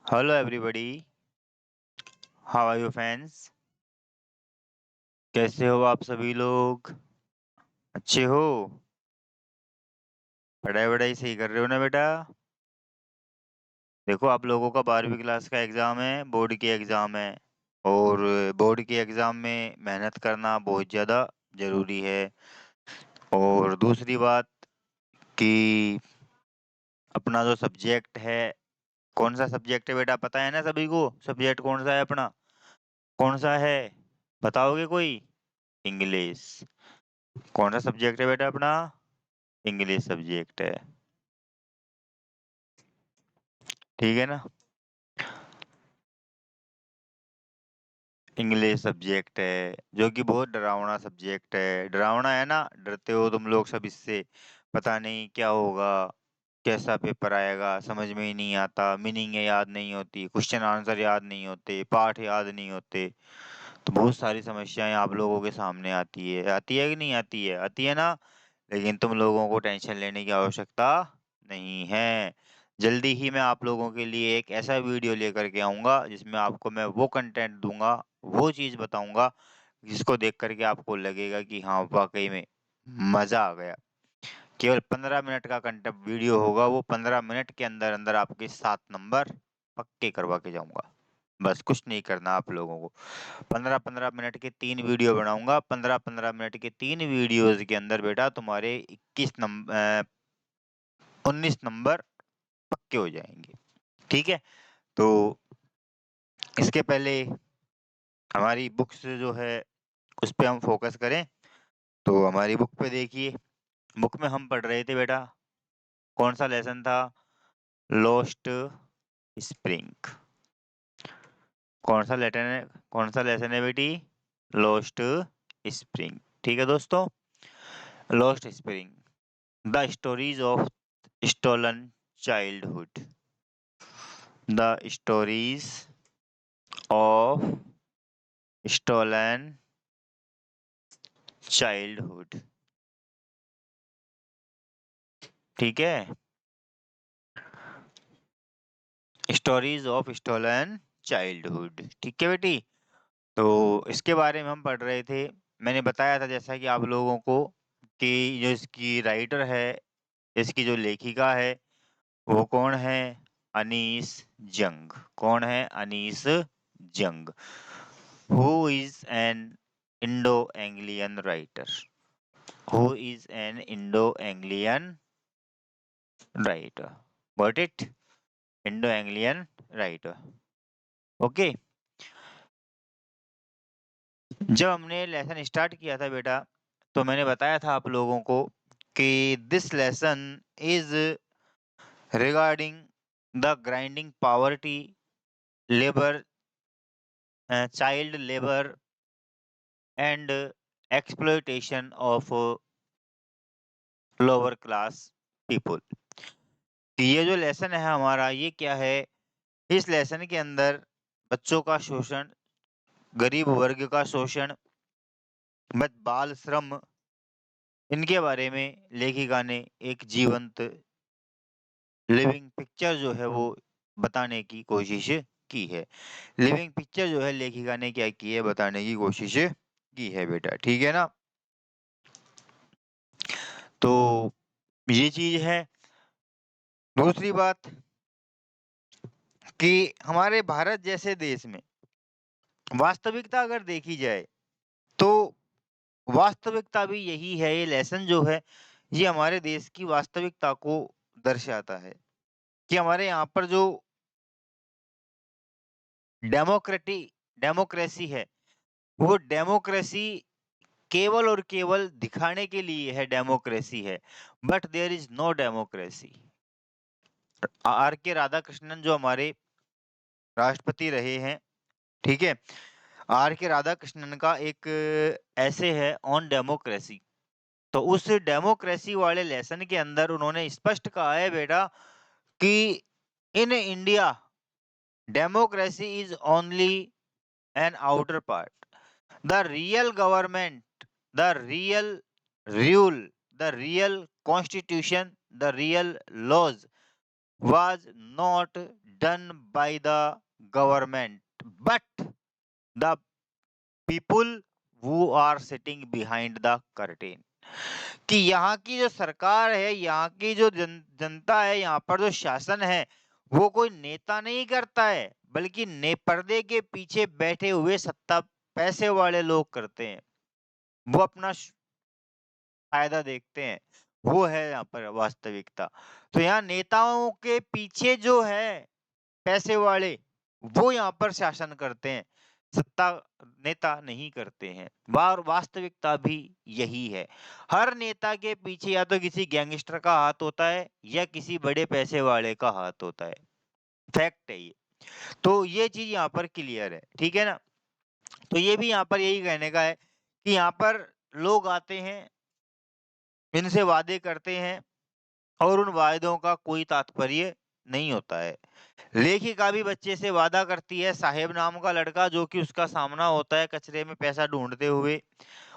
Hello everybody, how are you friends? कैसे हो आप सभी लोग? अच्छे हो? पढ़ाई वढ़ाई सही कर रहे हो ना बेटा? देखो, आप लोगों का 12वीं क्लास का एग्जाम है, बोर्ड की एग्जाम है। और बोर्ड की एग्जाम में मेहनत करना बहुत ज़्यादा जरूरी है। और दूसरी बात कि अपना जो सब्जेक्ट है, कौन सा सब्जेक्ट है बेटा, पता है ना सभी को? सब्जेक्ट कौन सा है अपना? कौन सा है? बताओगे कोई? इंग्लिश। कौन सा सब्जेक्ट है बेटा अपना? इंग्लिश सब्जेक्ट है। ठीक है ना? इंग्लिश सब्जेक्ट है जो कि बहुत डरावना सब्जेक्ट है। डरावना है ना? डरते हो तुम लोग सब इससे। पता नहीं क्या होगा, कैसा पेपर आएगा, समझ में ही नहीं आता, मीनिंग याद नहीं होती, क्वेश्चन आंसर याद नहीं होते, पाठ याद नहीं होते। तो बहुत सारी समस्याएं आप लोगों के सामने आती है कि नहीं आती है? आती है ना? लेकिन तुम लोगों को टेंशन लेने की आवश्यकता नहीं है। जल्दी ही मैं आप लोगों के लिए एक ऐसा वीडियो लेकर के आऊंगा जिसमें आपको मैं वो कंटेंट दूंगा, वो चीज बताऊंगा जिसको देख करके आपको लगेगा कि हाँ वाकई में मजा आ गया। केवल 15 मिनट का कंटेंट वीडियो होगा, वो 15 मिनट के अंदर अंदर आपके 7 नंबर पक्के करवा के जाऊंगा। बस कुछ नहीं करना आप लोगों को। 15-15 मिनट के 3 वीडियो बनाऊंगा। 15-15 मिनट के 3 वीडियोज के अंदर बेटा तुम्हारे 19 नंबर पक्के हो जाएंगे। ठीक है? तो इसके पहले हमारी बुक्स जो है उस पे हम फोकस करें। तो हमारी बुक पे देखिए, बुक में हम पढ़ रहे थे बेटा, कौन सा लेसन था? Lost Spring. कौन सा लेसन है बेटी? Lost Spring. ठीक है दोस्तों, Lost Spring, the stories of stolen childhood. The stories of stolen childhood. ठीक है, स्टोरीज ऑफ स्टोलन चाइल्डहुड। ठीक है बेटी? तो इसके बारे में हम पढ़ रहे थे। मैंने बताया था जैसा कि आप लोगों को कि जो इसकी राइटर है, इसकी जो लेखिका है, वो कौन है? अनीस जंग। कौन है? अनीस जंग। Who is an Indo Anglian writer? Who is an Indo Anglian writer? Got it? Indo Anglian writer. Okay. जब हमने लेसन स्टार्ट किया था बेटा, तो मैंने बताया था आप लोगों को कि this lesson is regarding the grinding poverty, labour, child labour and exploitation of lower class people. ये जो लेसन है हमारा, ये क्या है? इस लेसन के अंदर बच्चों का शोषण, गरीब वर्ग का शोषण, बाल श्रम, इनके बारे में लेखिका ने एक जीवंत लिविंग पिक्चर जो है वो बताने की कोशिश की है। लिविंग पिक्चर जो है लेखिका ने क्या की है, बताने की कोशिश की है बेटा। ठीक है ना? तो ये चीज है। दूसरी बात कि हमारे भारत जैसे देश में वास्तविकता अगर देखी जाए, तो वास्तविकता भी यही है। ये लेसन जो है, ये हमारे देश की वास्तविकता को दर्शाता है कि हमारे यहाँ पर जो डेमोक्रेसी है, वो डेमोक्रेसी केवल और केवल दिखाने के लिए है, डेमोक्रेसी है। But there is no democracy. R K Radhakrishnan जो हमारे राष्ट्रपति रहे हैं, ठीक है, आर के राधाकृष्णन का एक ऐसे है ऑन डेमोक्रेसी। तो उस डेमोक्रेसी वाले लेसन के अंदर उन्होंने स्पष्ट कहा है बेटा कि in India democracy is only an outer part. The real government, the real rule, the real constitution, the real laws was not done by the government but the people who are sitting behind the curtain. कि यहाँ की जो सरकार है, यहाँ की जो जनता है, यहाँ पर जो शासन है, वो कोई नेता नहीं करता है, बल्कि पर्दे के पीछे बैठे हुए सत्ता पैसे वाले लोग करते हैं। वो अपना फायदा देखते हैं। वो है यहाँ पर वास्तविकता। तो यहाँ नेताओं के पीछे जो है पैसे वाले, वो यहाँ पर शासन करते हैं, सत्ता नेता नहीं करते हैं। वास्तविकता भी यही है। हर नेता के पीछे या तो किसी गैंगस्टर का हाथ होता है या किसी बड़े पैसे वाले का हाथ होता है। फैक्ट है ये। तो ये चीज यहाँ पर क्लियर है, ठीक है ना। तो ये भी यहाँ पर यही कहने का है कि यहाँ पर लोग आते हैं, इनसे वादे करते हैं और उन वायदों का कोई तात्पर्य नहीं होता है। लेखिका भी बच्चे से वादा करती है, साहेब नाम का लड़का जो कि उसका सामना होता है कचरे में पैसा ढूंढते हुए,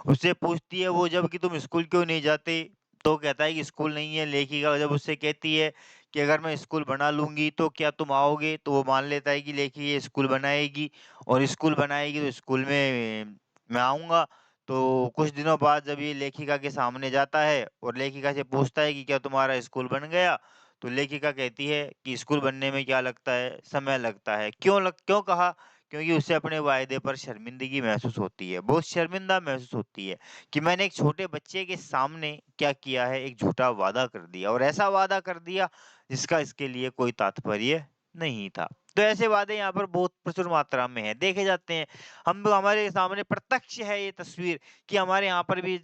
उससे पूछती है वो जब कि तुम स्कूल क्यों नहीं जाते, तो कहता है कि स्कूल नहीं है। लेखिका जब उससे कहती है कि अगर मैं स्कूल बना लूंगी तो क्या तुम आओगे, तो वो मान लेता है कि लेखी ये स्कूल बनाएगी और स्कूल बनाएगी तो स्कूल में मैं आऊंगा। तो कुछ दिनों बाद जब ये लेखिका के सामने जाता है और लेखिका से पूछता है कि क्या तुम्हारा स्कूल बन गया, तो लेखिका कहती है कि स्कूल बनने में क्या लगता है, समय लगता है। क्यों कहा, क्योंकि उसे अपने वायदे पर शर्मिंदगी महसूस होती है, बहुत शर्मिंदा महसूस होती है कि मैंने एक छोटे बच्चे के सामने क्या किया है, एक झूठा वादा कर दिया और ऐसा वादा कर दिया जिसका इसके लिए कोई तात्पर्य नहीं था। तो ऐसे वादे यहाँ पर बहुत प्रचुर मात्रा में है, देखे जाते हैं। हमारे सामने प्रत्यक्ष है ये तस्वीर कि हमारे यहाँ पर भी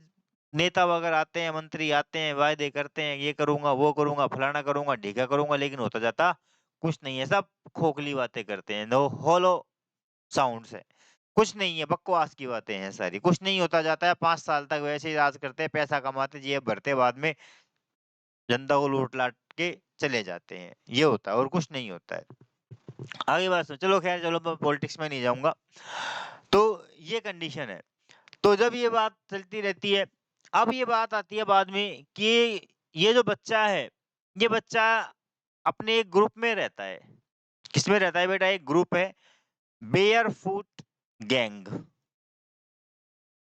नेता वगैरह आते हैं, मंत्री आते हैं, वायदे करते हैं, ये करूंगा, वो करूंगा, फलाना करूंगा, ढीका करूंगा, लेकिन होता जाता कुछ नहीं है। सब खोखली बातें करते हैं, नो होलो साउंड्स है, कुछ नहीं है, बकवास की बातें हैं सारी, कुछ नहीं होता जाता है। 5 साल तक वैसे ही राज करते हैं, पैसा कमाते, जेब भरते, बाद में जनता को लूट लाट के चले जाते हैं। ये होता है और कुछ नहीं होता है। आगे बात सुनो, चलो खैर, चलो मैं पॉलिटिक्स में नहीं जाऊंगा। तो ये कंडीशन है। तो जब ये बात चलती रहती है, अब ये बात आती है बाद में कि ये जो बच्चा है, ये बच्चा अपने एक ग्रुप में रहता है। किसमें रहता है बेटा, एक ग्रुप है, बेयरफुट गैंग।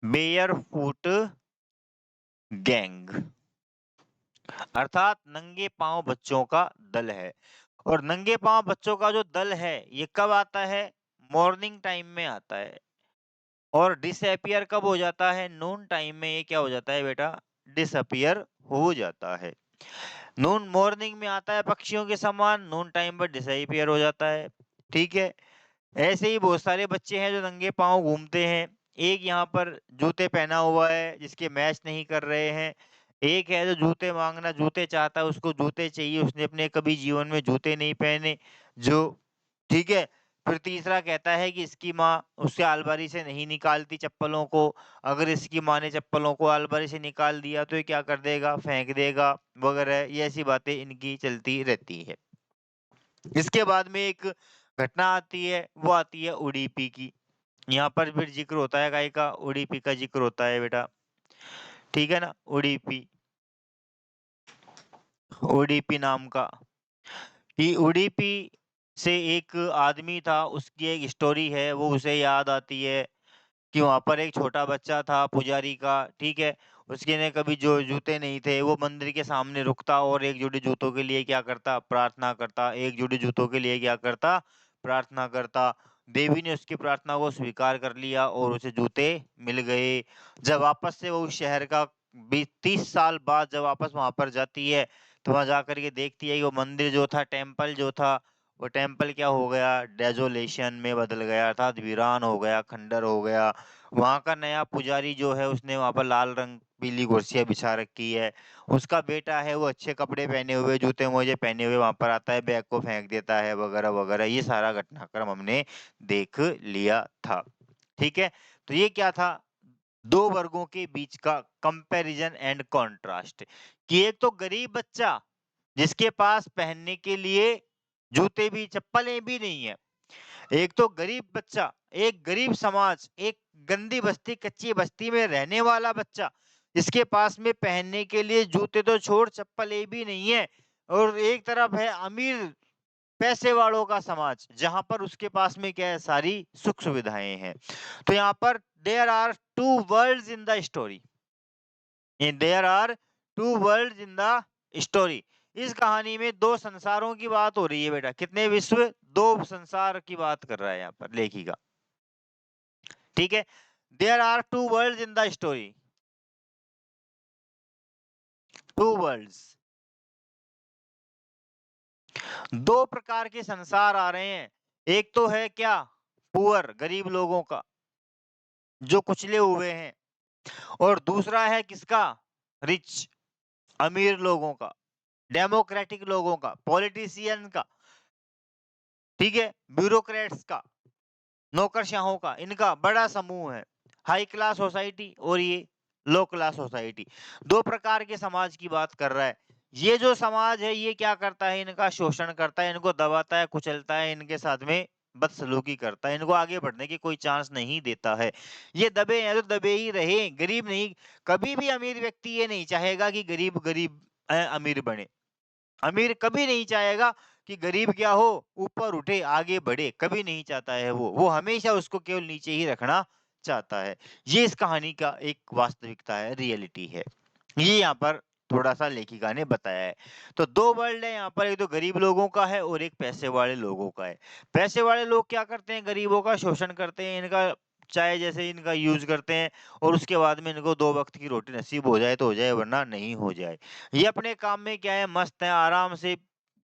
बेयरफुट गैंग अर्थात नंगे पांव बच्चों का दल है। और नंगे पांव बच्चों का जो दल है, ये कब आता है, मॉर्निंग टाइम में आता है। और डिसअपियर कब हो जाता है, नून टाइम में। ये क्या हो जाता है बेटा, डिसअपियर हो जाता है। नून मॉर्निंग में आता है पक्षियों के समान, नून टाइम पर डिसअपियर हो जाता है, ठीक है। ऐसे ही बहुत सारे बच्चे हैं जो नंगे पांव घूमते हैं। एक यहाँ पर जूते पहना हुआ है जिसके मैच नहीं कर रहे हैं। एक है जो जूते मांगना, जूते चाहता है, उसको जूते चाहिए, उसने अपने कभी जीवन में जूते नहीं पहने, जो, ठीक है। फिर तीसरा कहता है कि इसकी माँ उससे अलमारी से नहीं निकालती चप्पलों को, अगर इसकी माँ ने चप्पलों को अलमारी से निकाल दिया तो ये क्या कर देगा, फेंक देगा वगैरह। ये ऐसी बातें इनकी चलती रहती है। इसके बाद में एक घटना आती है, वो आती है उडीपी की। यहाँ पर फिर जिक्र होता है गाय का, उडीपी का जिक्र होता है बेटा, ठीक है ना। उडीपी, उडीपी नाम का, कि उडीपी से एक आदमी था, उसकी एक स्टोरी है, वो उसे याद आती है कि वहां पर एक छोटा बच्चा था पुजारी का, ठीक है। उसके ने कभी जो जूते नहीं थे, वो मंदिर के सामने रुकता और एक जोड़ी जूतों के लिए क्या करता, प्रार्थना करता। एक जोड़ी जूतों के लिए क्या करता, प्रार्थना करता। देवी ने उसकी प्रार्थना को स्वीकार कर लिया और उसे जूते मिल गए। जब वापस से वो उस शहर का 20-30 साल बाद जब वापस वहां पर जाती है, तो वहां जाकर के देखती है कि वो मंदिर जो था, टेम्पल जो था, वो टेम्पल क्या हो गया, डेजोलेशन में बदल गया, अर्थात वीरान हो गया, खंडर हो गया। वहां का नया पुजारी जो है, उसने वहां पर लाल रंग पीली कुर्सियां बिछा रखी है। उसका बेटा है, वो अच्छे कपड़े पहने हुए, जूते मोजे पहने हुए वहां पर आता है, बैग को फेंक देता है वगैरह वगैरह। ये सारा घटनाक्रम हमने देख लिया था, ठीक है। तो ये क्या था, दो वर्गों के बीच का कंपैरिजन एंड कंट्रास्ट, कि एक तो गरीब बच्चा जिसके पास पहनने के लिए जूते भी चप्पलें भी नहीं है। एक तो गरीब बच्चा, एक गरीब समाज, एक गंदी बस्ती कच्ची बस्ती में रहने वाला बच्चा जिसके पास में पहनने के लिए जूते तो छोड़ चप्पलें भी नहीं है। और एक तरफ है अमीर पैसे वालों का समाज, जहां पर उसके पास में क्या है, सारी सुख सुविधाएं हैं। तो यहाँ पर there are two worlds in the story, there are two worlds in the story. इस कहानी में दो संसारों की बात हो रही है बेटा। कितने विश्व? दो संसार की बात कर रहा है यहाँ पर लेखिका। ठीक है, there are two worlds in the story, two worlds, दो प्रकार के संसार आ रहे हैं। एक तो है क्या, पुअर, गरीब लोगों का जो कुचले हुए हैं, और दूसरा है किसका, रिच, अमीर लोगों का, डेमोक्रेटिक लोगों का, पॉलिटिशियन का, ठीक है, ब्यूरोक्रेट्स का, नौकरशाहों का, इनका बड़ा समूह है। हाई क्लास सोसाइटी और ये लो क्लास सोसाइटी, दो प्रकार के समाज की बात कर रहा है। ये जो समाज है ये क्या करता है, इनका शोषण करता है, इनको दबाता है, कुचलता है, इनके साथ में बदसलूकी करता है, इनको आगे बढ़ने की कोई चांस नहीं देता है। ये दबे हैं तो दबे ही रहे, गरीब नहीं। कभी भी अमीर व्यक्ति ये नहीं चाहेगा कि गरीब गरीब अमीर बने। अमीर कभी नहीं चाहेगा कि गरीब क्या हो, ऊपर उठे, आगे बढ़े, कभी नहीं चाहता है वो हमेशा उसको केवल नीचे ही रखना चाहता है। ये इस कहानी का एक वास्तविकता है, रियलिटी है। ये यहाँ पर थोड़ा सा लेखिका ने बताया है। तो दो वर्ल्ड है यहाँ पर, एक तो गरीब लोगों का है और एक पैसे वाले लोगों का है। पैसे वाले लोग क्या करते हैं, गरीबों का शोषण करते हैं, इनका चाहे जैसे इनका यूज करते हैं, और उसके बाद में इनको दो वक्त की रोटी नसीब हो जाए तो हो जाए, वरना नहीं हो जाए। ये अपने काम में क्या है, मस्त है, आराम से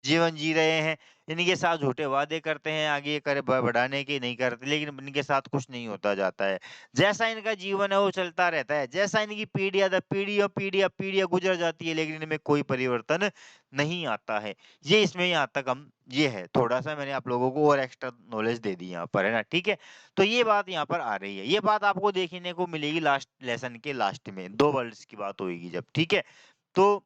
जीवन जी रहे हैं। इनके साथ झूठे वादे करते हैं आगे करे बढ़ाने के, नहीं करते, लेकिन इनके साथ कुछ नहीं होता जाता है। जैसा इनका जीवन है वो चलता रहता है, जैसा इनकी पीढ़ियां पीढ़ियों पीढ़ियां पीढ़ियां गुजर जाती है, लेकिन इनमें कोई परिवर्तन नहीं आता है। ये इसमें यहाँ तक हम, ये है थोड़ा सा मैंने आप लोगों को और एक्स्ट्रा नॉलेज दे दी यहाँ पर, है ना। ठीक है, तो ये बात यहाँ पर आ रही है, ये बात आपको देखने को मिलेगी लास्ट लेसन के लास्ट में, दो वर्ल्ड्स की बात होगी जब। ठीक है, तो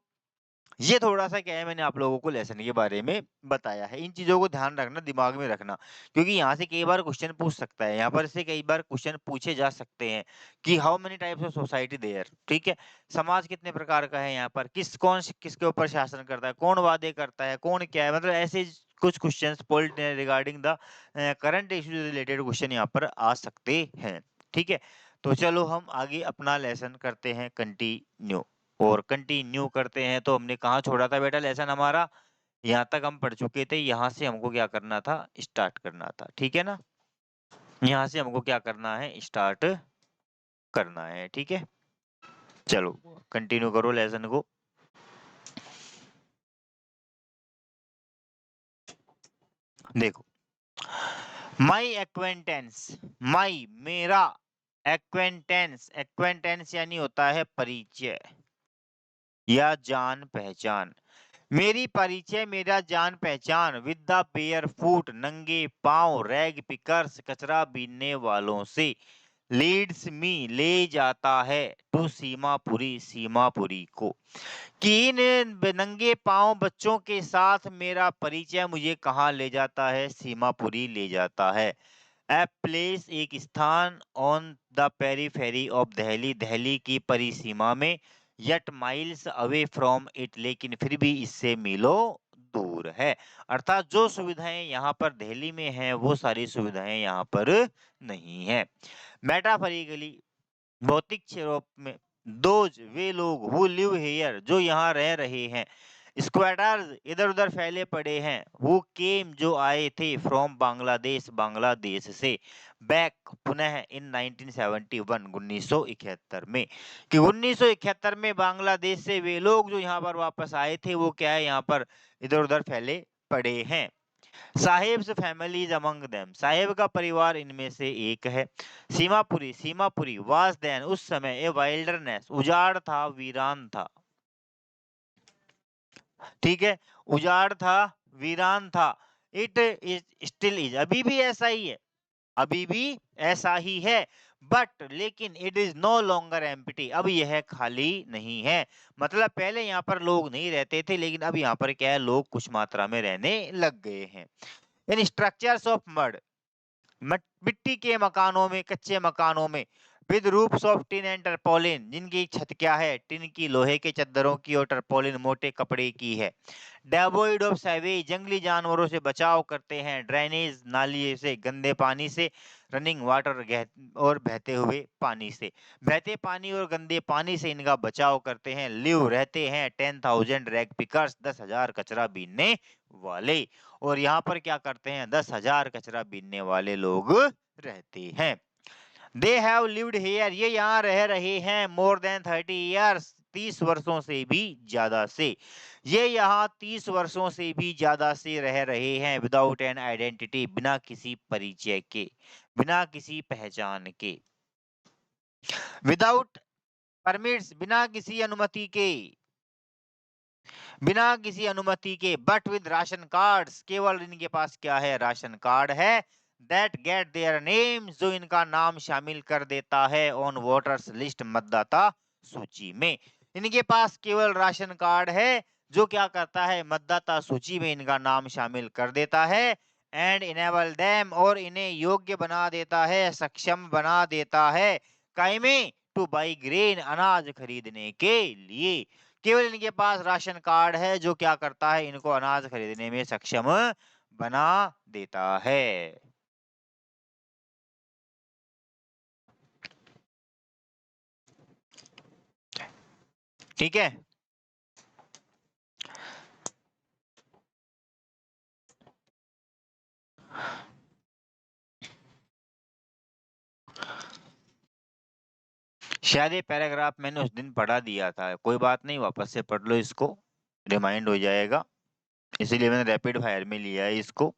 ये थोड़ा-सा क्या है, मैंने आप लोगों को लेसन के बारे में बताया है। इन चीज़ों को ध्यान रखना, दिमाग में रखना, क्योंकि यहाँ से कई बार क्वेश्चन पूछ सकता है। यहाँ पर से कई बार क्वेश्चन पूछे जा सकते हैं कि how many types of society there, ठीक है? समाज कितने प्रकार का है यहाँ पर? कौन किसके ऊपर शासन करता है? कौन वादे करता है? कौन क्या है? मतलब ऐसे कुछ questions regarding the current issues related question यहाँ पर आ सकते हैं। ठीक है? तो चलो हम आगे अपना लेसन करते हैं कंटिन्यू। और कंटिन्यू करते हैं, तो हमने कहाँ छोड़ा था बेटा लेसन हमारा? यहाँ तक हम पढ़ चुके थे, यहाँ से हमको क्या करना था, स्टार्ट करना था। ठीक है ना, यहाँ से हमको क्या करना है, स्टार्ट करना है। ठीक है, चलो कंटिन्यू करो लेसन को। देखो, माई एक्वेंटेंस, माई मेरा, एक्वेंटेंस, एक्वेंटेंस यानी होता है परिचय या जान पहचान। मेरी परिचय, मेरा जान पहचान विद द बेयर फुट, नंगे पांव, रैग पिकर्स, कचरा बीनने वालों से, लीड्स मी, ले जाता है, टू सीमापुरी, सीमापुरी को, कि इन नंगे पांव बच्चों के साथ मेरा परिचय मुझे कहाँ ले जाता है, सीमापुरी ले जाता है। ए प्लेस, एक स्थान, on the periphery of Delhi, Delhi की परिसीमा में, yet miles away from it, लेकिन फिर भी इससे मीलों दूर है। अर्थात जो सुविधाएं यहाँ पर दिल्ली में हैं वो सारी सुविधाएं यहाँ पर नहीं है। मेटाफरिकली, भौतिक स्वरूप में, दोज वे लोग, हु लिव हियर, जो यहाँ रह रहे हैं, स्क्वाटर्स इधर उधर फैले पड़े हैं, हु केम, जो आए थे, फ्रॉम बांग्लादेश, बांग्लादेश से, बैक, पुनः, इन 1971, 1971 में, कि 1971 में बांग्लादेश से वे लोग जो यहाँ पर वापस आए थे वो क्या है, यहाँ पर इधर उधर फैले पड़े हैं। साहेब्स फैमिलीज अमंग देम, साहेब का परिवार इनमें से एक है। सीमापुरी, सीमापुरी वाज देन, उस समय, ए वाइल्डरनेस, उजाड़ था, वीरान था। ठीक है, उजाड़ था, वीरान था। इट इज स्टिल इज, अभी भी ऐसा ही है, अभी भी ऐसा ही है। बट लेकिन it is no longer empty, अब यह खाली नहीं है। मतलब पहले यहाँ पर लोग नहीं रहते थे, लेकिन अब यहाँ पर क्या है, लोग कुछ मात्रा में रहने लग गए हैं। इन स्ट्रक्चर्स ऑफ मड, मिट्टी के मकानों में, कच्चे मकानों में, with roofs of tin and tarpaulin, जिनकी छत क्या है, टिन की, लोहे के चद्दरों की, और टर्पोलिन मोटे कपड़े की है। डेवोइड ऑफ सैवेज, जंगली जानवरों से बचाव करते हैं। ड्रेनेज, नाली से, गंदे पानी से। रनिंग वाटर, और बहते हुए पानी से। बहते पानी और गंदे पानी से इनका बचाव करते हैं। लिव, रहते हैं। 10,000 रैग पिकर्स, 10,000 कचरा बीनने वाले। और यहाँ पर क्या करते हैं, 10,000 कचरा बीनने वाले लोग रहते हैं। दे हैव लिव्ड हियर, ये यहाँ रह रहे हैं। मोर देन 30 ईयर्स, 30 वर्षों से भी ज्यादा से। ये यहाँ 30 वर्षों से भी ज्यादा से रह रहे हैं। विदाउट एन आइडेंटिटी, बिना किसी परिचय के, बिना किसी पहचान के। विदाउट परमिट्स, बिना किसी अनुमति के, बिना किसी अनुमति के। बट विद राशन कार्ड्स, केवल इनके पास क्या है, राशन कार्ड है। दैट गेट देयर नेम, जो इनका नाम शामिल कर देता है। ऑन वोटर्स लिस्ट, मतदाता सूची में। इनके पास केवल राशन कार्ड है, जो क्या करता है, मतदाता सूची में इनका नाम शामिल कर देता है। एंड इनेबल देम, और इन्हें योग्य बना देता है, सक्षम बना देता है। काई में, टू बाई ग्रेन, अनाज खरीदने के लिए। केवल इनके पास राशन कार्ड है, जो क्या करता है, इनको अनाज खरीदने में सक्षम बना देता है। ठीक है। शायद ये पैराग्राफ मैंने उस दिन पढ़ा दिया था, कोई बात नहीं, वापस से पढ़ लो इसको, रिमाइंड हो जाएगा। इसीलिए मैंने रैपिड फायर में लिया है इसको।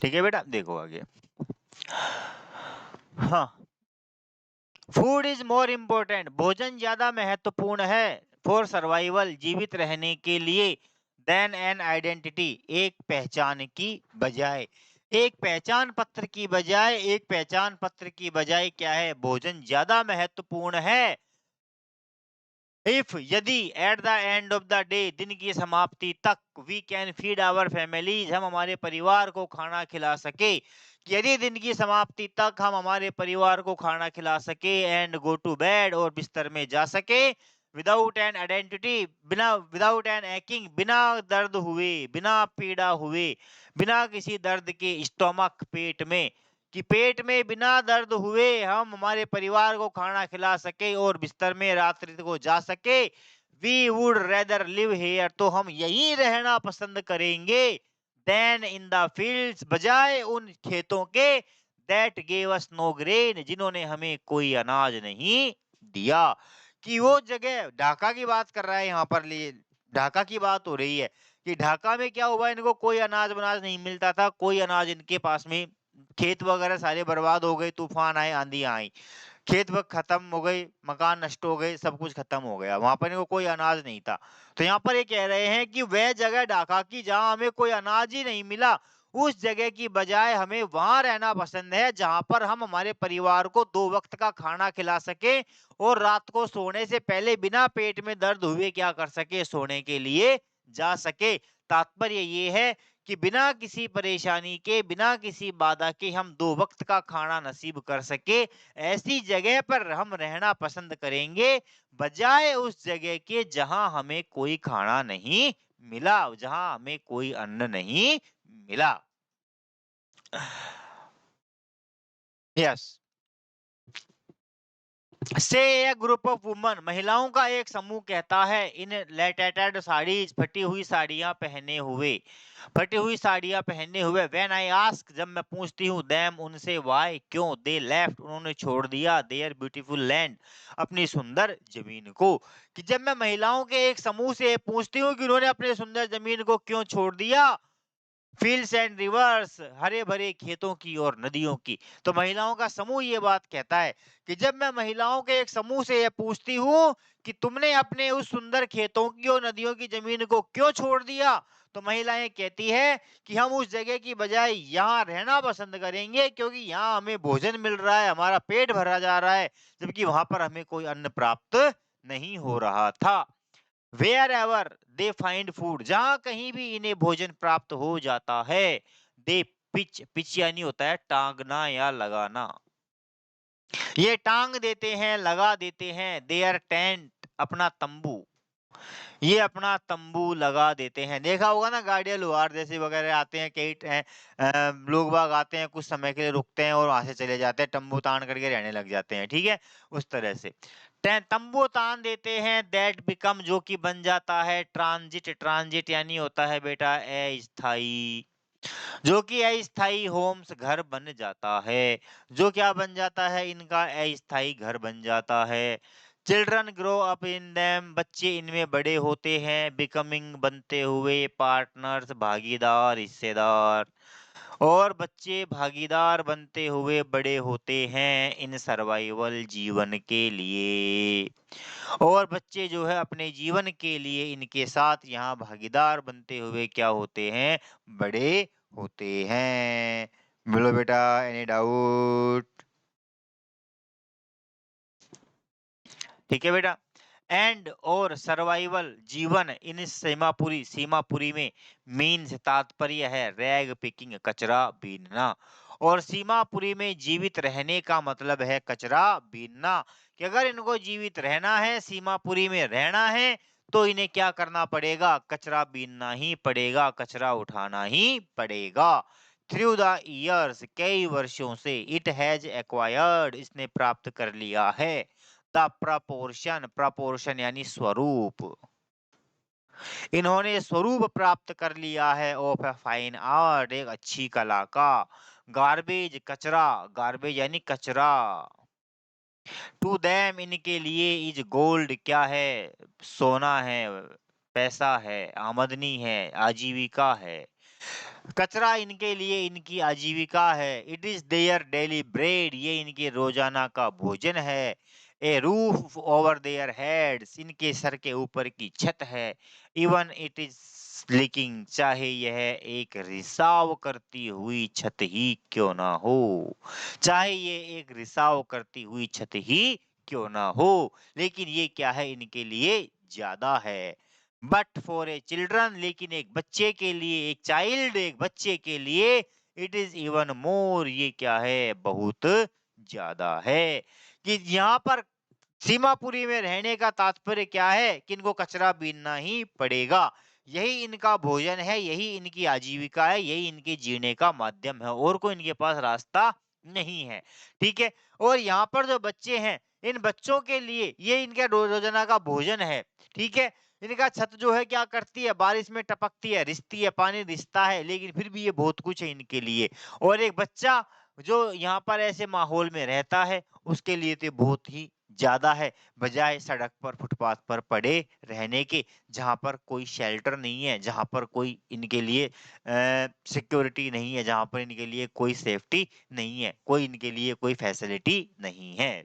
ठीक है बेटा, देखो आगे। हाँ, फूड इज मोर इम्पोर्टेंट, भोजन ज्यादा महत्वपूर्ण है। फॉर सर्वाइवल, जीवित रहने के लिए। देन एन आइडेंटिटी, एक पहचान की बजाय। एक पहचान पत्र की बजाय, एक पहचान पत्र की बजाय क्या है, भोजन ज्यादा महत्वपूर्ण है। इफ, यदि, at the end of the day, दिन की समाप्ति तक, we can feed our families, हम हमारे परिवार को खाना खिला सके। यदि दिन की समाप्ति तक हम हमारे परिवार को खाना खिला सके। एंड गो टू बेड, और बिस्तर में जा सके। विदाउट एन आइडेंटिटी, बिना, विदाउट एन एक्किंग, बिना दर्द हुए, बिना पीड़ा हुए, बिना किसी दर्द के। स्टोमक, पेट में, कि पेट में बिना दर्द हुए हम हमारे परिवार को खाना खिला सके और बिस्तर में रात्रि को जा सके। We would rather live here, तो हम यहीं रहना पसंद करेंगे। देन इन द फील्ड्स, बजाय उन खेतों के। That gave us know grain, जिन्होंने हमें कोई अनाज नहीं दिया। कि वो जगह, ढाका की बात कर रहा है यहाँ पर, लिए ढाका की बात हो रही है कि ढाका में क्या हुआ, इनको कोई अनाज वनाज नहीं मिलता था, कोई अनाज इनके पास में, खेत वगैरह सारे बर्बाद हो गए, तूफान आए, आंधी आई, खेत वक्त खत्म हो गए, मकान नष्ट हो गए, सब कुछ खत्म हो गया, वहां पर इनको कोई अनाज नहीं था। तो यहाँ पर ये कह रहे हैं कि वह जगह ढाका की जहां हमें कोई अनाज ही नहीं मिला, उस जगह की बजाय हमें वहां रहना पसंद है जहां पर हम हमारे परिवार को 2 वक्त का खाना खिला सके और रात को सोने से पहले बिना पेट में दर्द हुए क्या कर सके, सोने के लिए जा सके। तात्पर्य ये है कि बिना किसी परेशानी के, बिना किसी बाधा के हम 2 वक्त का खाना नसीब कर सके, ऐसी जगह पर हम रहना पसंद करेंगे, बजाय उस जगह के जहां हमें कोई खाना नहीं मिला, जहां हमें कोई अन्न नहीं मिला। यस। से ए ग्रुप ऑफ वुमन, महिलाओं का एक समूह कहता है, इन लेटेटेड साड़ीज, फटी हुई साड़ियां पहने हुए, फटी हुई साड़ियां पहने हुए। व्हेन आई आस्क, जब मैं पूछती हूँ, देम, उनसे, व्हाई, क्यों, दे लेफ्ट, उन्होंने छोड़ दिया, देयर ब्यूटीफुल लैंड, अपनी सुंदर जमीन को। कि जब मैं महिलाओं के एक समूह से पूछती हूँ कि उन्होंने अपने सुंदर जमीन को क्यों छोड़ दिया, फील्ड्स एंड रिवर्स, हरे भरे खेतों की और नदियों की, तो महिलाओं का समूह ये बात कहता है कि जब मैं महिलाओं के एक समूह से ये पूछती हूँ कि तुमने अपने उस सुंदर खेतों की और नदियों की जमीन को क्यों छोड़ दिया, तो महिलाएं कहती है कि हम उस जगह की बजाय यहाँ रहना पसंद करेंगे, क्योंकि यहाँ हमें भोजन मिल रहा है, हमारा पेट भरा जा रहा है, जबकि वहां पर हमें कोई अन्न प्राप्त नहीं हो रहा था। Wherever they find food, जहां कहीं भी इन्हें भोजन प्राप्त हो जाता है, दे पिच, पिच यानी होता है टांगना या लगाना। ये टांग देते हैं, लगा देते हैं देयर टेंट, अपना तंबू। ये अपना तंबू लगा देते हैं। देखा होगा ना, गाड़ियां लोहार जैसे वगैरह आते हैं, कई लोग बाग आते हैं, कुछ समय के लिए रुकते हैं और वहां से चले जाते हैं, तंबू तान करके रहने लग जाते हैं, ठीक है, उस तरह से तंबू तान देते हैं। दैट बिकम, जो कि बन जाता है ट्रांजिट। ट्रांजिट यानी होता है बेटा अस्थाई, जो कि अस्थाई होम्स, घर बन जाता है। जो क्या बन जाता है, इनका अस्थाई घर बन जाता है। Children grow up in them, बच्चे इनमें बड़े होते हैं। बिकमिंग, बनते हुए। पार्टनर्स, भागीदार, हिस्सेदार। और बच्चे भागीदार बनते हुए बड़े होते हैं इन सर्वाइवल, जीवन के लिए। और बच्चे जो है अपने जीवन के लिए इनके साथ यहाँ भागीदार बनते हुए क्या होते हैं, बड़े होते हैं। बोलो बेटा, एनी डाउट? ठीक है बेटा। एंड और सर्वाइवल, जीवन इन सीमापुरी, सीमापुरी में मीन्स तात्पर्य है रैग पिकिंग, कचरा बीनना। और सीमापुरी में जीवित रहने का मतलब है कचरा बीनना। कि अगर इनको जीवित रहना है, सीमापुरी में रहना है, तो इन्हें क्या करना पड़ेगा, कचरा बीनना ही पड़ेगा, कचरा उठाना ही पड़ेगा। थ्रू द ईयर्स, कई वर्षों से, इट हैज एक्वायर्ड, इसने प्राप्त कर लिया है। द प्रपोर्शन, प्रपोर्शन यानी स्वरूप, इन्होंने स्वरूप प्राप्त कर लिया है ऑफ ए फाइन आर्ट, एक अच्छी कला का। गार्बेज, कचरा, गार्बेज यानी कचरा। टू देम, इनके लिए। इज गोल्ड, क्या है, सोना है, पैसा है, आमदनी है, आजीविका है। कचरा इनके लिए इनकी आजीविका है। It is their daily bread, ये इनके रोजाना का भोजन है। ए रूफ ओवर देयर हेड्स, इनके सर के ऊपर की छत है। इवन इट इज लीकिंग, चाहे यह एक रिसाव करती हुई छत ही क्यों ना हो। चाहे ये एक रिसाव करती हुई छत ही क्यों ना हो, लेकिन ये क्या है, इनके लिए ज्यादा है। बट फॉर ए चिल्ड्रन, लेकिन एक बच्चे के लिए, एक चाइल्ड, एक बच्चे के लिए, इट इज इवन मोर, ये क्या है, बहुत ज्यादा है। कि यहाँ पर सीमापुरी में रहने का तात्पर्य क्या है, कि इनको कचरा बीनना ही पड़ेगा। यही इनका भोजन है, यही इनकी आजीविका है, यही इनके जीने का माध्यम है, और कोई इनके पास रास्ता नहीं है। ठीक है। और यहाँ पर जो बच्चे हैं, इन बच्चों के लिए ये इनके रोजाना का भोजन है। ठीक है। इनका छत जो है क्या करती है, बारिश में टपकती है, रिसती है, पानी रिसता है, लेकिन फिर भी ये बहुत कुछ है इनके लिए। और एक बच्चा जो यहाँ पर ऐसे माहौल में रहता है, उसके लिए तो बहुत ही ज्यादा है, बजाय सड़क पर, फुटपाथ पर पड़े रहने के, जहां पर कोई शेल्टर नहीं है, जहां पर कोई इनके लिए सिक्योरिटी नहीं है, जहां पर इनके लिए कोई सेफ्टी नहीं है, कोई इनके लिए कोई फैसिलिटी नहीं है।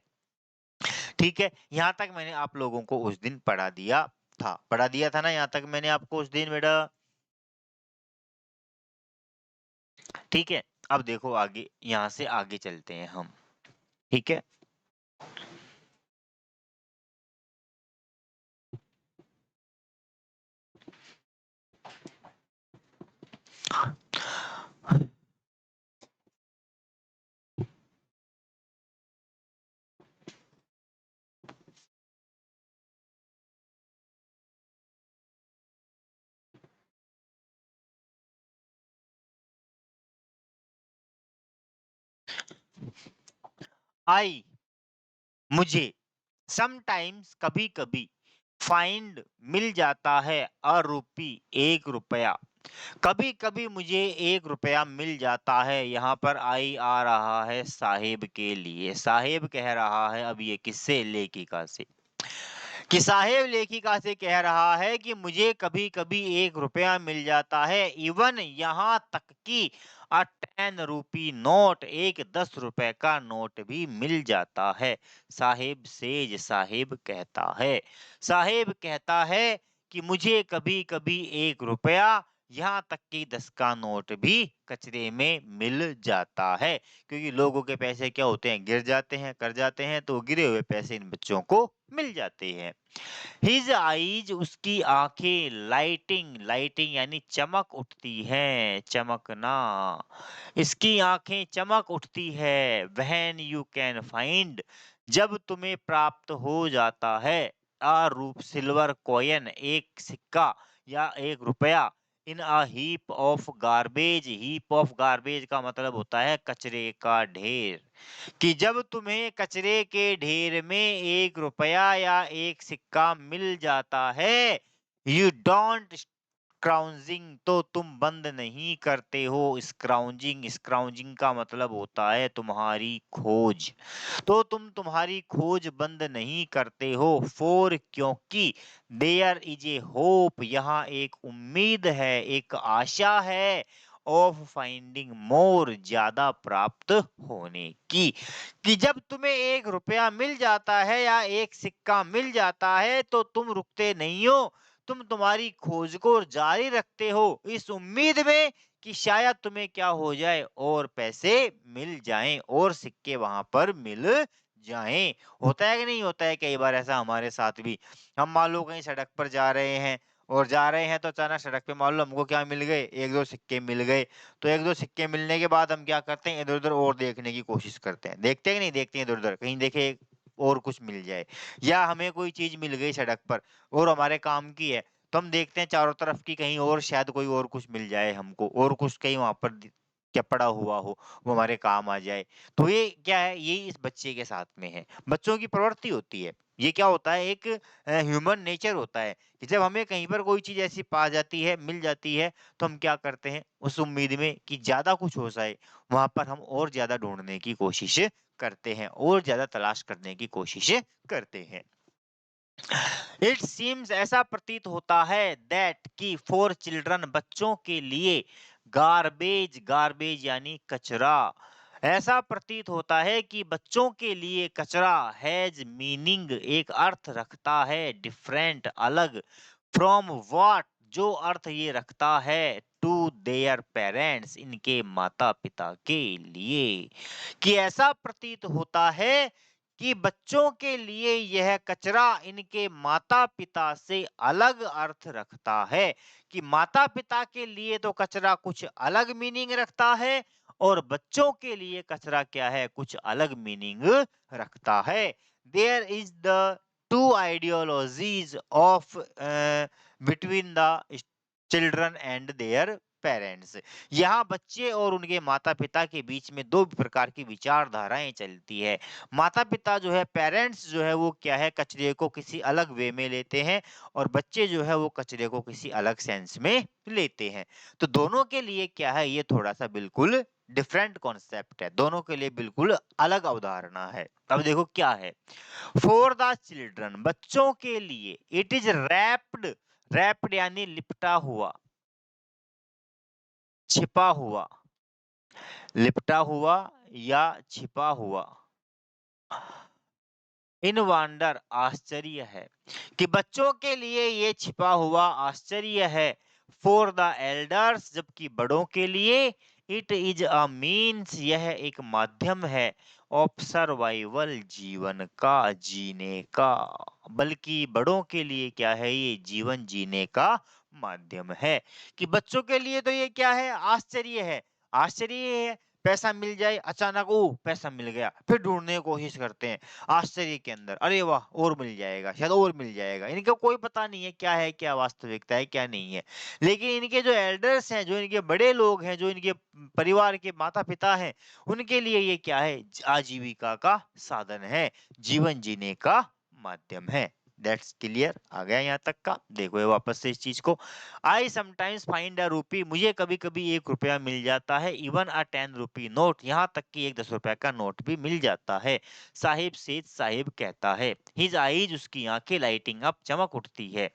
ठीक है। यहाँ तक मैंने आप लोगों को उस दिन पढ़ा दिया था ना, यहाँ तक मैंने आपको उस दिन बेटा। ठीक है। अब देखो आगे, यहाँ से आगे चलते हैं हम। ठीक है। आई, मुझे, समटाइम्स, कभी कभी, फाइंड, मिल जाता है, अरूपी, 1 रुपया। कभी कभी मुझे 1 रुपया मिल जाता है। यहाँ पर आई आ रहा है साहेब के लिए, साहेब कह रहा है अब ये किससे, लेखिका से, कि साहेब लेखिका से कह रहा है कि मुझे कभी कभी 1 रुपया मिल जाता है। इवन यहाँ तक कि अ 10 रुपी नोट, एक 10 रुपए का नोट भी मिल जाता है। साहेब सेज, साहेब कहता है, साहेब कहता है कि मुझे कभी कभी 1 रुपया, यहाँ तक कि 10 का नोट भी कचरे में मिल जाता है। क्योंकि लोगों के पैसे क्या होते हैं, गिर जाते हैं, कर जाते हैं, तो गिरे हुए पैसे इन बच्चों को मिल जाते हैं। हिज आईज उसकी आंखें लाइटिंग लाइटिंग यानी चमक उठती है चमकना। इसकी आंखें चमक उठती है। व्हेन यू कैन फाइंड जब तुम्हें प्राप्त हो जाता है। आ रूप सिल्वर कॉइन एक सिक्का या एक रुपया। इन अ हीप ऑफ गार्बेज का मतलब होता है कचरे का ढेर। कि जब तुम्हें कचरे के ढेर में एक रुपया या एक सिक्का मिल जाता है, यू डोंट स्क्राउजिंग तो तुम बंद नहीं करते हो स्क्राउजिंग। स्क्राउजिंग का मतलब होता है तुम्हारी खोज। तो तुम तुम्हारी खोज बंद नहीं करते हो। फोर क्योंकि देयर इज ए होप यहाँ एक उम्मीद है एक आशा है। ऑफ फाइंडिंग मोर ज्यादा प्राप्त होने की। कि जब तुम्हें एक रुपया मिल जाता है या एक सिक्का मिल जाता है तो तुम रुकते नहीं हो। तुम तुम्हारी खोज को जारी रखते हो इस उम्मीद में कि शायद तुम्हें क्या हो जाए और पैसे मिल जाएं और सिक्के वहां पर मिल जाएं। होता है कि नहीं होता है कई बार ऐसा हमारे साथ भी। हम मान लो कहीं सड़क पर जा रहे हैं और जा रहे हैं तो अचानक सड़क पे मान लो हमको क्या मिल गए एक दो सिक्के मिल गए। तो एक दो सिक्के मिलने के बाद हम क्या करते हैं इधर उधर और देखने की कोशिश करते हैं। देखते हैं कि नहीं देखते हैं इधर उधर कहीं देखे और कुछ मिल जाए। या हमें कोई चीज मिल गई सड़क पर और हमारे काम की है तो हम देखते हैं चारों तरफ की कहीं और शायद कोई और कुछ मिल जाए हमको और कुछ कहीं वहां पर क्या पड़ा हुआ हो वो हमारे काम आ जाए। तो ये क्या है ये इस बच्चे के साथ में है। बच्चों की प्रवृत्ति होती है। ये क्या होता है एक ह्यूमन नेचर होता है कि जब हमें कहीं पर कोई चीज ऐसी पा जाती है मिल जाती है तो हम क्या करते हैं उस उम्मीद में कि ज्यादा कुछ हो जाए वहां पर हम और ज्यादा ढूंढने की कोशिश करते हैं और ज्यादा तलाश करने की कोशिश करते हैं। इट सीम्स ऐसा प्रतीत होता है दैट कि फॉर चिल्ड्रन बच्चों के लिए गार्बेज गार्बेज यानी कचरा। ऐसा प्रतीत होता है कि बच्चों के लिए कचरा हैज मीनिंग एक अर्थ रखता है डिफरेंट अलग फ्रॉम व्हाट जो अर्थ ये रखता है टू देयर पेरेंट्स इनके माता पिता के लिए। कि ऐसा प्रतीत होता है कि बच्चों के लिए यह कचरा इनके माता पिता से अलग अर्थ रखता है। कि माता पिता के लिए तो कचरा कुछ अलग मीनिंग रखता है और बच्चों के लिए कचरा क्या है कुछ अलग मीनिंग रखता है। There is the two ideologies of between the children and their parents. यहाँ बच्चे और उनके माता पिता के बीच में दो प्रकार की विचारधाराएं चलती है। माता पिता जो है पेरेंट्स जो है वो क्या है कचरे को किसी अलग वे में लेते हैं और बच्चे जो है वो कचरे को किसी अलग सेंस में लेते हैं। तो दोनों के लिए क्या है ये थोड़ा सा बिल्कुल डिफरेंट कॉन्सेप्ट है। दोनों के लिए बिल्कुल अलग अवधारणा है। अब देखो क्या है फॉर द चिल्ड्रन बच्चों के लिए इट इज रैप्ड रैप्ड यानी लिपटा हुआ छिपा हुआ लिपटा हुआ या छिपा हुआ इन वंडर आश्चर्य है। कि बच्चों के लिए ये छिपा हुआ आश्चर्य है। फॉर द एल्डर्स जबकि बड़ों के लिए इट इज अ मीन्स यह एक माध्यम है ऑफ सर्वाइवल जीवन का जीने का। बल्कि बड़ों के लिए क्या है ये जीवन जीने का माध्यम है। कि बच्चों के लिए तो ये क्या है आश्चर्य है। आश्चर्य ये है पैसा मिल जाए अचानक ओ पैसा मिल गया फिर ढूंढने की कोशिश करते हैं आश्चर्य के अंदर अरे वाह और मिल जाएगा शायद और मिल जाएगा। इनका कोई पता नहीं है क्या वास्तविकता है क्या नहीं है। लेकिन इनके जो एल्डर्स हैं जो इनके बड़े लोग हैं जो इनके परिवार के माता पिता हैं उनके लिए ये क्या है आजीविका का साधन है जीवन जीने का माध्यम है। दैट्स क्लियर आ गया यहाँ तक का। देखो ये वापस से इस चीज को आई समटाइम्स फाइंड अ रूपी मुझे कभी कभी एक रुपया मिल जाता है इवन अ 10 रुपी नोट यहाँ तक कि एक 10 रुपया का नोट भी मिल जाता है। साहिब सेठ साहिब कहता है हिज आईज उसकी आंखें लाइटिंग अप चमक उठती है।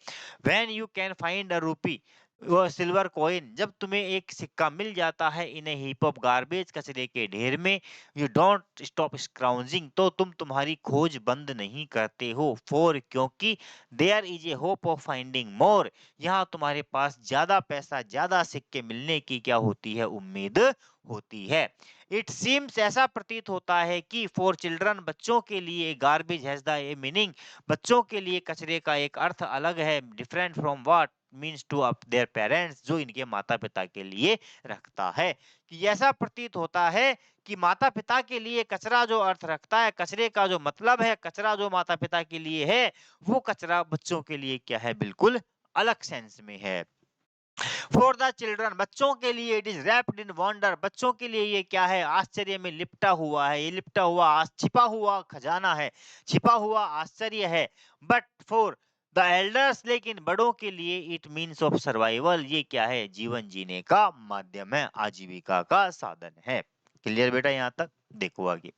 When you can find a रूपी वो सिल्वर कॉइन, जब तुम्हें एक सिक्का मिल जाता है इन ए हीप ऑफ गार्बेज, कचरे के ढेर में, यू डोंट स्टॉप स्क्राउजिंग, तो तुम तुम्हारी खोज बंद नहीं करते हो, फॉर, क्योंकि there is a hope of finding more, यहाँ तुम्हारे पास ज्यादा पैसा, ज्यादा सिक्के मिलने की क्या होती है, उम्मीद होती है। इट सीम्स, ऐसा प्रतीत होता है कि फॉर चिल्ड्रन, बच्चों के लिए, garbage has the a meaning, बच्चों के लिए कचरे का एक अर्थ अलग है, different from what means to up their parents, जो इनके माता पिता के लिए रखता है। कि ऐसा प्रतीत होता है कि माता पिता के लिए कचरा जो अर्थ रखता है, कचरे का जो मतलब है, कचरा जो माता पिता के लिए है, वो कचरा बच्चों के लिए क्या है, बिल्कुल अलग सेंस में है। फॉर द चिल्ड्रन, बच्चों के लिए it is wrapped in wonder, बच्चों के लिए ये क्या है, आश्चर्य में लिपटा हुआ है, ये लिपटा हुआ, छिपा हुआ खजाना है, छिपा हुआ आश्चर्य है। बट फॉर द एल्डर्स, लेकिन बड़ों के लिए इट मीन्स ऑफ सर्वाइवल, ये क्या है, जीवन जीने का माध्यम है, आजीविका का साधन है। क्लियर बेटा यहाँ तक? देखो आगे।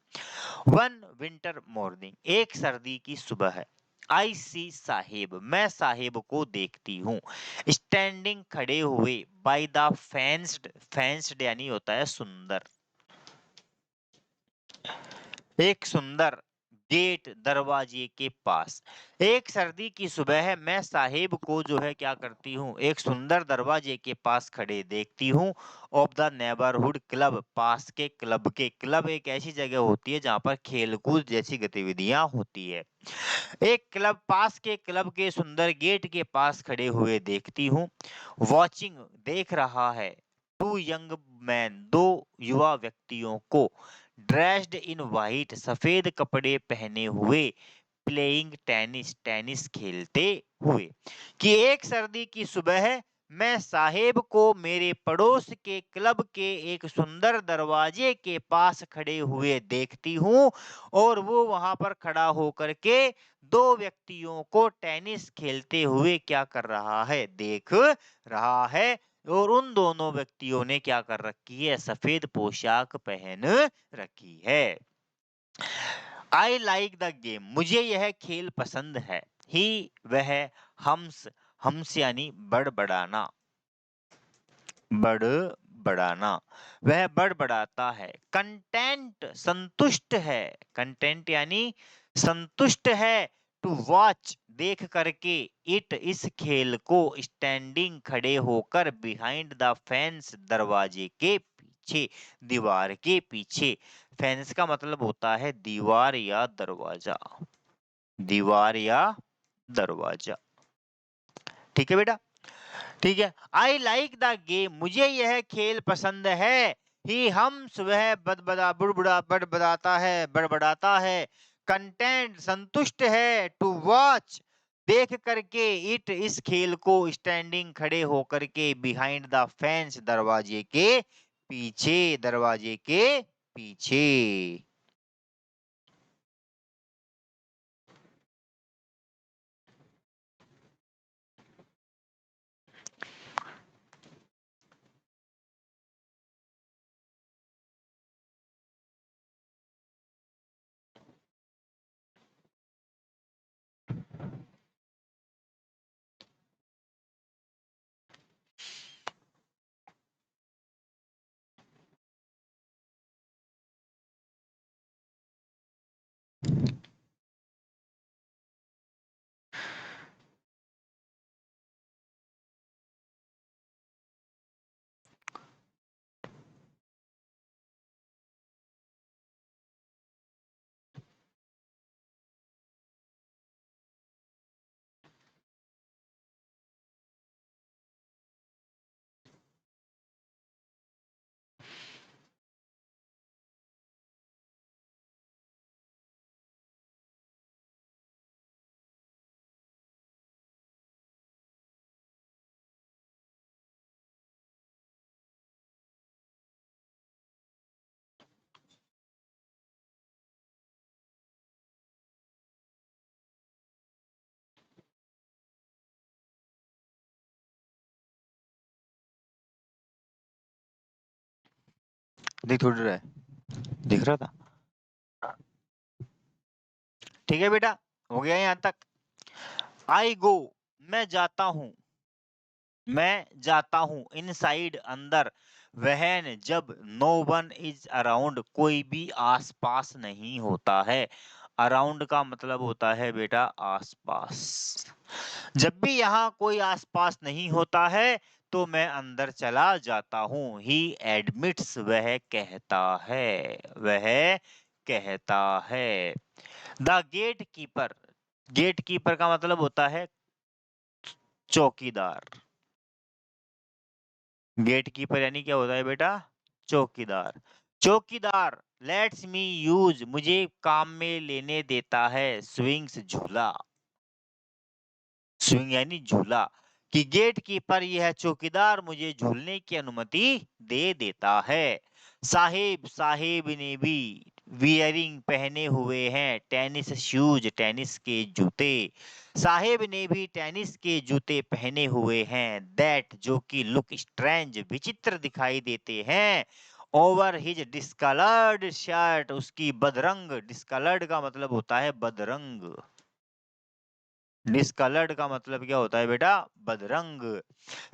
वन विंटर मॉर्निंग, एक सर्दी की सुबह है, आई सी साहिब, मैं साहिब को देखती हूँ, स्टैंडिंग, खड़े हुए, बाय द फेंस्ड, फेंस्ड यानी होता है सुंदर, एक सुंदर गेट, दरवाजे के पास। एक सर्दी की सुबह है, मैं साहिब को जो है क्या करती हूँ, एक सुंदर दरवाजे के पास खड़े देखती हूँ, ऑफ द नेबरहुड क्लब, पास के क्लब के, क्लब एक ऐसी जगह होती है जहाँ पर खेलकूद जैसी गतिविधियां होती है। एक क्लब, पास के क्लब के सुंदर गेट के पास खड़े हुए देखती हूँ, वॉचिंग, देख रहा है, टू यंग मैन, दो युवा व्यक्तियों को, ड्रेस्ड इन वाइट, सफेद कपड़े पहने हुए, प्लेइंग टेनिस, टेनिस खेलते हुए। कि एक सर्दी की सुबह है, मैं साहेब को मेरे पड़ोस के क्लब के एक सुंदर दरवाजे के पास खड़े हुए देखती हूँ, और वो वहां पर खड़ा होकर के दो व्यक्तियों को टेनिस खेलते हुए क्या कर रहा है, देख रहा है। और उन दोनों व्यक्तियों ने क्या कर रखी है, सफेद पोशाक पहन रखी है। आई लाइक द गेम, मुझे यह खेल पसंद है। ही, वह, हम्स, हम्स यानी बड़बड़ाना, बड़बड़ाना, वह बड़बड़ाता है। कंटेंट, संतुष्ट है, कंटेंट यानी संतुष्ट है। टू वॉच, देख करके, इट, इस खेल को, स्टैंडिंग, खड़े होकर, बिहाइंड द फेंस, दरवाजे के पीछे, दीवार के पीछे। फेंस का मतलब होता है दीवार या दरवाजा, दीवार या दरवाजा। ठीक है बेटा? ठीक है। आई लाइक द गेम, मुझे यह खेल पसंद है। ही, हम, वह बदबदा बुड़बुड़ा बड़बड़ाता है, बड़बड़ाता है। कंटेंट, संतुष्ट है। टू वॉच, देख करके, इट, इस खेल को, स्टैंडिंग, खड़े होकर के, बिहाइंड द फेंस, दरवाजे के पीछे, दरवाजे के पीछे। दिख थोड़ी रहा है, दिख रहा था। ठीक है बेटा, हो गया यहाँ तक। आई गो, मैं जाता हूँ, मैं जाता हूँ इनसाइड अंदर, वहन जब नो वन इज अराउंड, कोई भी आसपास नहीं होता है। अराउंड का मतलब होता है बेटा आसपास। जब भी यहाँ कोई आसपास नहीं होता है तो मैं अंदर चला जाता हूँ। ही एडमिट्स, वह कहता है, वह कहता है। The gatekeeper, gatekeeper का मतलब होता है चौकीदार। गेट कीपर यानी क्या होता है बेटा? चौकीदार। चौकीदार लेट्स मी यूज, मुझे काम में लेने देता है, स्विंग्स, झूला। स्विंग यानी झूला। कि गेट कीपर, यह चौकीदार मुझे झूलने की अनुमति दे देता है। साहिब, साहिब ने भी वियरिंग, पहने हुए हैं, टेनिस शूज, टेनिस के जूते। साहिब ने भी टेनिस के जूते पहने हुए हैं। दैट, जो कि लुक स्ट्रेंज, विचित्र दिखाई देते हैं। ओवर हिज डिस्कलर्ड शर्ट, उसकी बदरंग, डिस्कलर्ड का मतलब होता है बदरंग। डिस्कलर्ड का मतलब क्या होता है बेटा? बदरंग।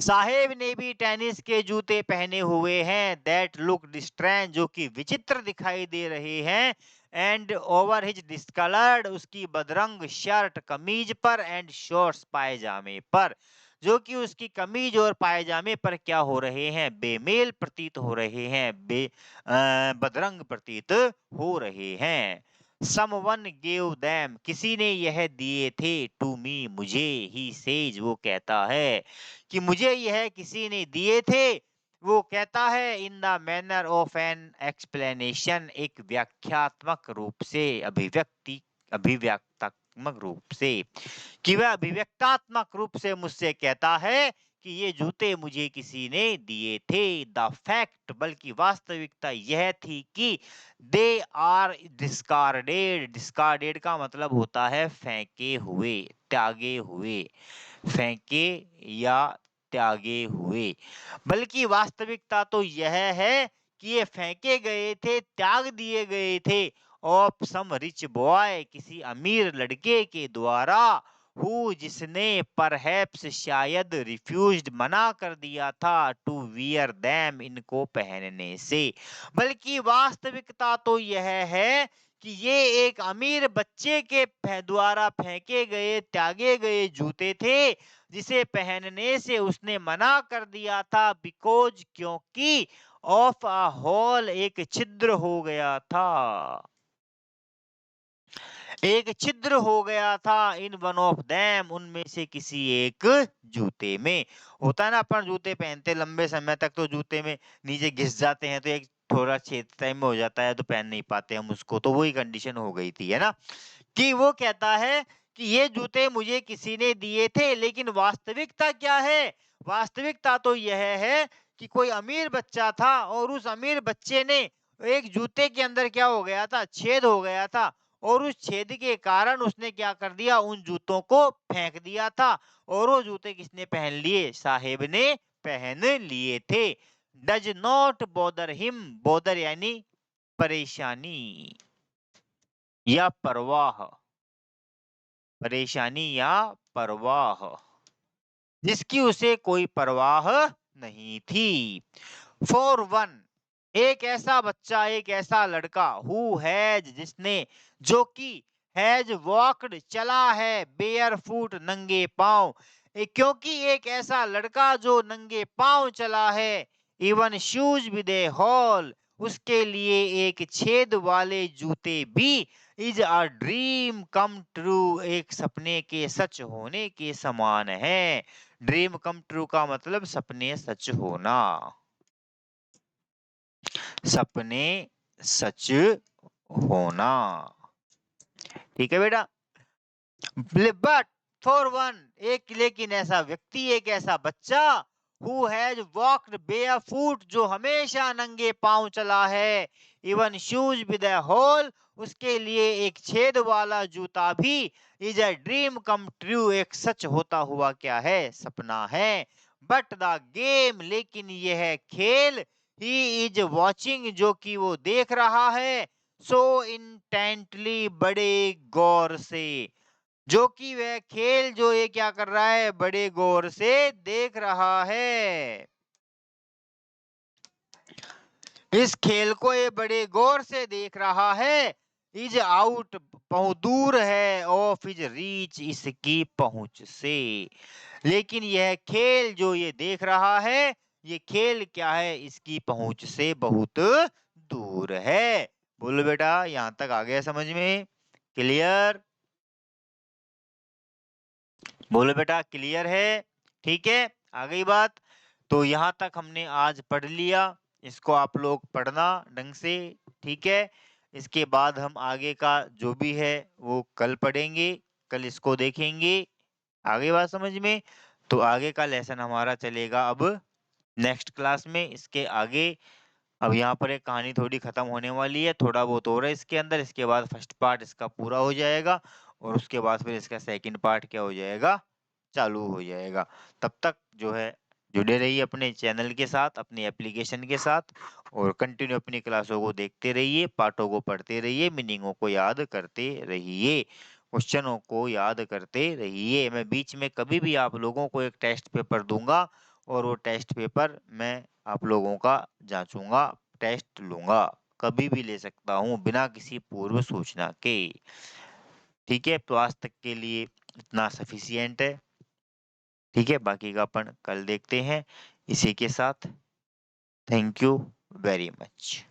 साहेब ने भी टेनिस के जूते पहने हुए हैं। दैट लुक स्ट्रेंज, जो कि विचित्र दिखाई दे रहे हैं। एंड ओवर हिज डिस्कलर्ड, उसकी बदरंग शर्ट, कमीज पर, एंड शॉर्ट्स, पायजामे पर, जो कि उसकी कमीज और पायजामे पर क्या हो रहे हैं? बेमेल प्रतीत हो रहे हैं, बदरंग प्रतीत हो रहे हैं। समवन गेव दैम, किसी ने यह दिए थे, टू मी, मुझे। ही सेज, वो कहता है कि मुझे यह किसी ने दिए थे। वो कहता है in the manner of an explanation, एक व्याख्यात्मक रूप से, अभिव्यक्तात्मक रूप से। कि वह अभिव्यक्तात्मक रूप से मुझसे कहता है कि ये जूते मुझे किसी ने दिए थे। द फैक्ट, बल्कि वास्तविकता यह थी कि दे आर डिस्कार्डेड। डिस्कार्डेड का मतलब होता है फेंके हुए, त्यागे हुए, फेंके या त्यागे हुए। बल्कि वास्तविकता तो यह है कि ये फेंके गए थे, त्याग दिए गए थे, ऑफ सम रिच बॉय, किसी अमीर लड़के के द्वारा, हु, जिसने परहैप्स, शायद, रिफ्यूज्ड, मना कर दिया था, टू वियर दैम, इनको पहनने से। बल्कि वास्तविकता तो यह है कि ये एक अमीर बच्चे के द्वारा फेंके गए, त्यागे गए जूते थे, जिसे पहनने से उसने मना कर दिया था। बिकॉज, क्योंकि, ऑफ अ होल, एक छिद्र हो गया था, एक छिद्र हो गया था, इन वन ऑफ देम, उनमें से किसी एक जूते में। होता है ना, अपन जूते पहनते लंबे समय तक तो जूते में नीचे घिस जाते हैं, तो एक थोड़ा छेद टाइम में हो जाता है, तो पहन नहीं पाते हम उसको, तो वही कंडीशन हो गई थी, है ना। कि वो कहता है कि ये जूते मुझे किसी ने दिए थे, लेकिन वास्तविकता क्या है? वास्तविकता तो यह है कि कोई अमीर बच्चा था, और उस अमीर बच्चे ने एक जूते के अंदर क्या हो गया था? छेद हो गया था, और उस छेद के कारण उसने क्या कर दिया? उन जूतों को फेंक दिया था, और वो जूते किसने पहन लिए? साहेब ने पहन लिए थे। Does not bother him, bother यानी परेशानी या परवाह, परेशानी या परवाह, जिसकी उसे कोई परवाह नहीं थी। फॉर वन, एक ऐसा बच्चा, एक ऐसा लड़का, हु हैज, जिसने, जो कि, हैज वॉक्ड, चला है, बेयर फुट, नंगे पांव, क्योंकि एक ऐसा लड़का जो नंगे पांव चला है, even shoes with A hall, उसके लिए एक छेद वाले जूते भी, is a dream come true, एक सपने के सच होने के समान है। ड्रीम कम ट्रू का मतलब सपने सच होना, सपने सच होना। ठीक है बेटा। बट फॉर वन, एक लेकिन ऐसा व्यक्ति, एक ऐसा बच्चा, हु हैज वॉक्ड बेयरफुट, जो हमेशा नंगे पांव चला है, even shoes with a hole, उसके लिए एक छेद वाला जूता भी, is a dream come true, एक सच होता हुआ क्या है? सपना है। बट द गेम, लेकिन यह खेल, ही इज वॉचिंग, जो कि वो देख रहा है, सो इंटेंटली, बड़े गौर से, जो कि वह खेल जो ये क्या कर रहा है, बड़े गौर से देख रहा है। इस खेल को ये बड़े गौर से देख रहा है। इज आउट बहुत दूर है, ऑफ इज रीच इसकी पहुंच से। लेकिन यह खेल जो ये देख रहा है, ये खेल क्या है, इसकी पहुंच से बहुत दूर है। बोलो बेटा, यहां तक आ गया समझ में? क्लियर? बोलो बेटा, क्लियर है? ठीक है, आ गई बात। तो यहाँ तक हमने आज पढ़ लिया। इसको आप लोग पढ़ना ढंग से, ठीक है? इसके बाद हम आगे का जो भी है वो कल पढ़ेंगे, कल इसको देखेंगे। आ गई बात समझ में? तो आगे का लेसन हमारा चलेगा अब नेक्स्ट क्लास में। इसके आगे अब यहाँ पर एक कहानी थोड़ी खत्म होने वाली है, थोड़ा बहुत और है इसके अंदर। इसके बाद फर्स्ट पार्ट इसका पूरा हो जाएगा और उसके बाद फिर इसका सेकंड पार्ट क्या हो जाएगा, चालू हो जाएगा। तब तक जो है जुड़े रहिए अपने चैनल के साथ, अपनी एप्लीकेशन के साथ, और कंटिन्यू अपनी क्लासों को देखते रहिए, पाठों को पढ़ते रहिए, मीनिंगों को याद करते रहिए, क्वेश्चनों को याद करते रहिए। मैं बीच में कभी भी आप लोगों को एक टेस्ट पेपर दूंगा और वो टेस्ट पेपर मैं आप लोगों का जांचूंगा, टेस्ट लूंगा, कभी भी ले सकता हूँ बिना किसी पूर्व सूचना के। ठीक है, तो आज तक के लिए इतना सफिशियंट है। ठीक है, बाकी का अपन कल देखते हैं। इसी के साथ थैंक यू वेरी मच।